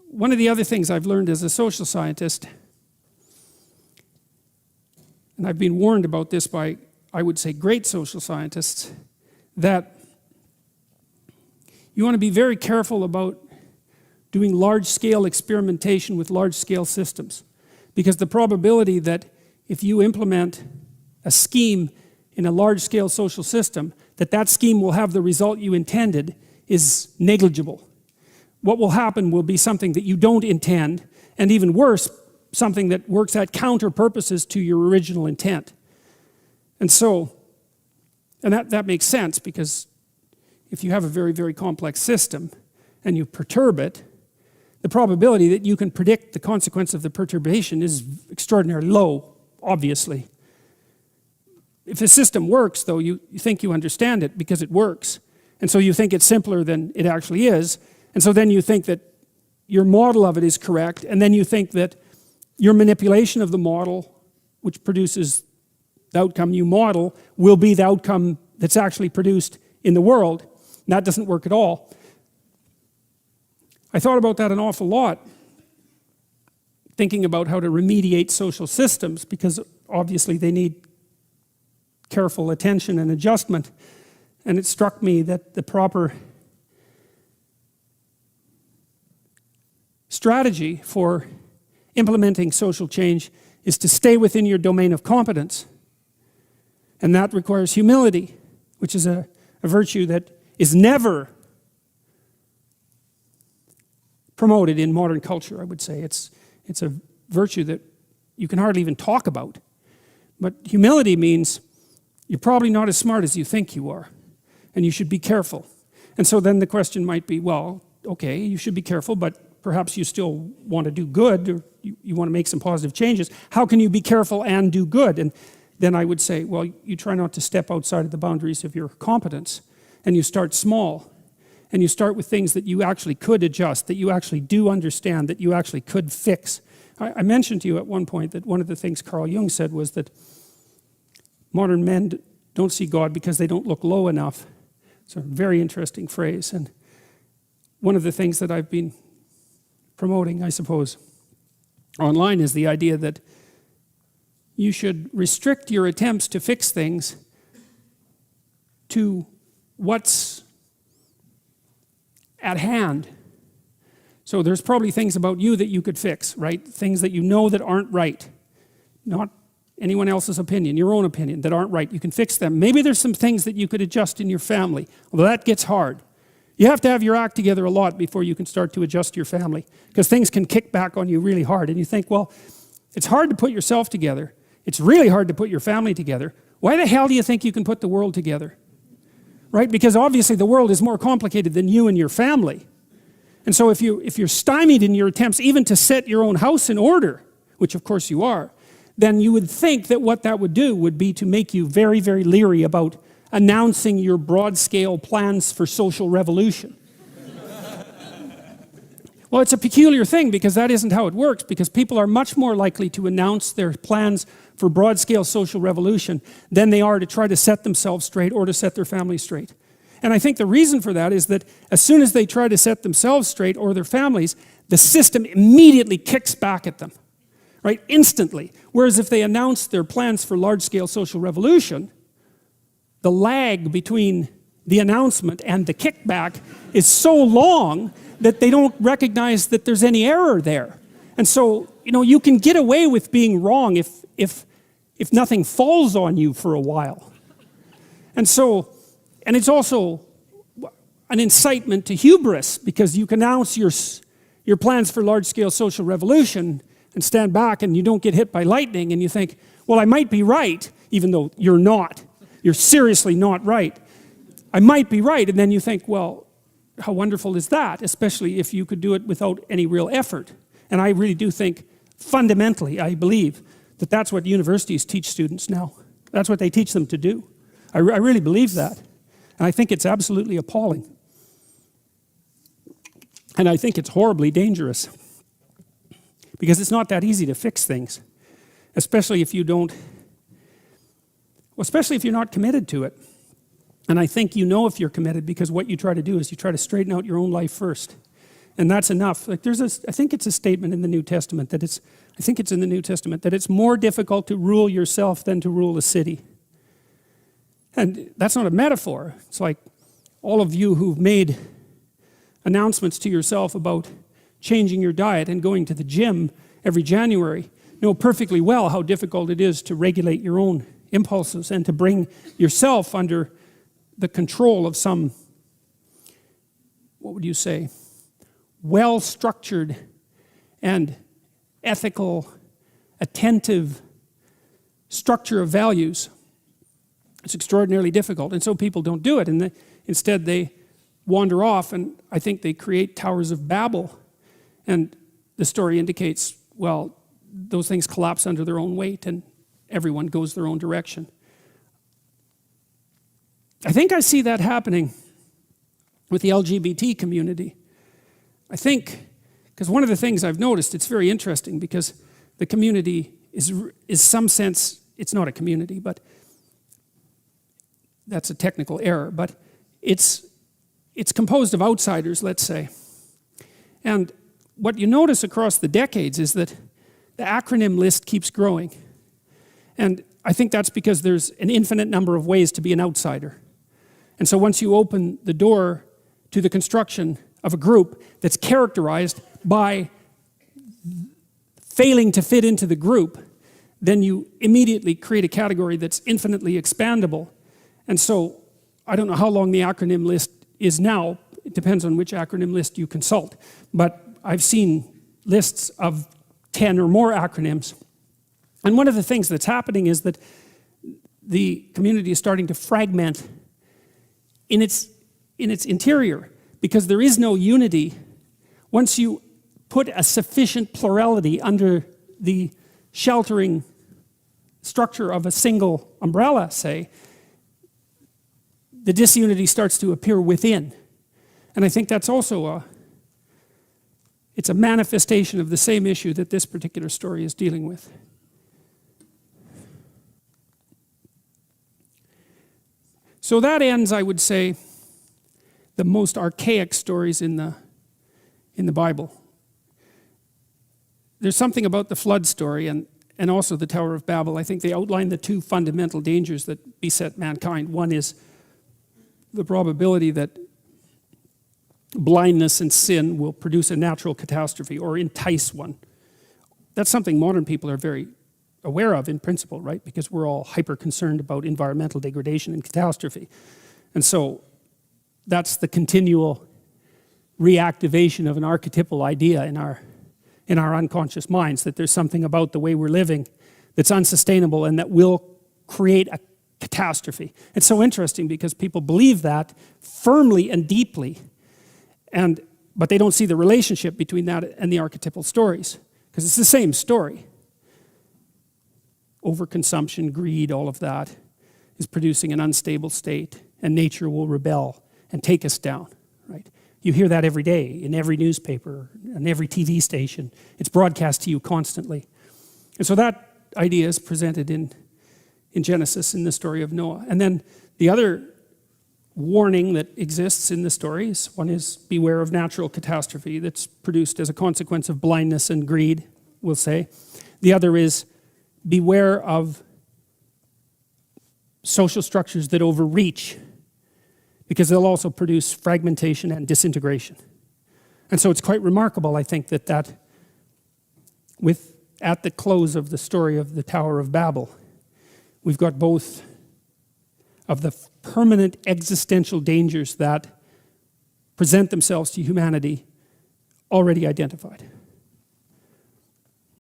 one of the other things I've learned as a social scientist, and I've been warned about this by, I would say, great social scientists, that you want to be very careful about doing large-scale experimentation with large-scale systems, because the probability that if you implement a scheme in a large-scale social system, that scheme will have the result you intended is negligible. What will happen will be something that you don't intend, and even worse, something that works at counter purposes to your original intent. And so, and that makes sense, because if you have a very, very complex system and you perturb it, the probability that you can predict the consequence of the perturbation is extraordinarily low, obviously. If a system works, though, you think you understand it because it works. And so you think it's simpler than it actually is. And so then you think that your model of it is correct. And then you think that your manipulation of the model, which produces the outcome you model, will be the outcome that's actually produced in the world. And that doesn't work at all. I thought about that an awful lot, thinking about how to remediate social systems, because obviously they need careful attention and adjustment. And it struck me that the proper strategy for implementing social change is to stay within your domain of competence. And that requires humility, which is a virtue that is never promoted in modern culture, I would say. It's a virtue that you can hardly even talk about. But humility means you're probably not as smart as you think you are, and you should be careful. And so then the question might be, well, okay, you should be careful, but perhaps you still want to do good, or you want to make some positive changes. How can you be careful and do good? And then I would say, well, you try not to step outside of the boundaries of your competence, and you start small, and you start with things that you actually could adjust, that you actually do understand, that you actually could fix. I mentioned to you at one point that one of the things Carl Jung said was that modern men don't see God because they don't look low enough. It's a very interesting phrase. And one of the things that I've been promoting, I suppose, online is the idea that you should restrict your attempts to fix things to what's at hand. So there's probably things about you that you could fix, right? Things that you know that aren't right. Not anyone else's opinion, your own opinion, that aren't right. You can fix them. Maybe there's some things that you could adjust in your family, although that gets hard. You have to have your act together a lot before you can start to adjust your family, because things can kick back on you really hard. And you think, well, it's hard to put yourself together. It's really hard to put your family together. Why the hell do you think you can put the world together? Right? Because obviously the world is more complicated than you and your family. And so if you're stymied in your attempts even to set your own house in order, which of course you are, then you would think that what that would do would be to make you very, very leery about announcing your broad-scale plans for social revolution. Well, it's a peculiar thing, because that isn't how it works, because people are much more likely to announce their plans for broad-scale social revolution than they are to try to set themselves straight or to set their family straight. And I think the reason for that is that as soon as they try to set themselves straight or their families, the system immediately kicks back at them. Right, instantly. Whereas if they announce their plans for large-scale social revolution, the lag between the announcement and the kickback is so long that they don't recognize that there's any error there. And so, you can get away with being wrong if nothing falls on you for a while. And so, and it's also an incitement to hubris, because you can announce your plans for large-scale social revolution and stand back and you don't get hit by lightning, and you think, well, I might be right, even though you're not. You're seriously not right. I might be right, and then you think, well, how wonderful is that, especially if you could do it without any real effort. And I really do think, fundamentally, I believe that that's what universities teach students now. That's what they teach them to do. I really believe that. And I think it's absolutely appalling. And I think it's horribly dangerous, because it's not that easy to fix things, especially if you're not committed to it. And I think if you're committed, because what you try to do is you try to straighten out your own life first. and that's enough. Like I think it's a statement in the New Testament that it's more difficult to rule yourself than to rule a city. And that's not a metaphor. It's like all of you who've made announcements to yourself about changing your diet and going to the gym every January know perfectly well how difficult it is to regulate your own impulses and to bring yourself under the control of some, what would you say, well-structured and ethical, attentive structure of values. It's extraordinarily difficult, and so people don't do it, and instead they wander off, and I think they create towers of Babel. And the story indicates, well, those things collapse under their own weight, and everyone goes their own direction. I think I see that happening with the LGBT community. I think, because one of the things I've noticed, it's very interesting because the community is some sense, it's not a community, but that's a technical error, but it's composed of outsiders, let's say. And what you notice across the decades is that the acronym list keeps growing. And I think that's because there's an infinite number of ways to be an outsider. And so once you open the door to the construction of a group that's characterized by failing to fit into the group, then you immediately create a category that's infinitely expandable. And so I don't know how long the acronym list is now. It depends on which acronym list you consult. But I've seen lists of 10 or more acronyms. And one of the things that's happening is that the community is starting to fragment in its interior, because there is no unity. Once you put a sufficient plurality under the sheltering structure of a single umbrella, say, the disunity starts to appear within. And I think that's also it's a manifestation of the same issue that this particular story is dealing with. So that ends, I would say, the most archaic stories in the Bible. There's something about the flood story and also the Tower of Babel. I think they outline the two fundamental dangers that beset mankind. One is the probability that blindness and sin will produce a natural catastrophe or entice one. That's something modern people are very aware of in principle, right? Because we're all hyper concerned about environmental degradation and catastrophe. And so that's the continual reactivation of an archetypal idea in our unconscious minds, that there's something about the way we're living that's unsustainable and that will create a catastrophe. It's so interesting because people believe that firmly and deeply, but they don't see the relationship between that and the archetypal stories, because it's the same story. Overconsumption, greed, all of that is producing an unstable state, and nature will rebel and take us down, right? You hear that every day in every newspaper and every TV station. It's broadcast to you constantly. And so that idea is presented in Genesis, in the story of Noah. And then the other warning that exists in the stories, one is beware of natural catastrophe that's produced as a consequence of blindness and greed, we'll say. The other is beware of social structures that overreach, because they'll also produce fragmentation and disintegration. And so it's quite remarkable, I think, that at the close of the story of the Tower of Babel, we've got both of the permanent existential dangers that present themselves to humanity already identified.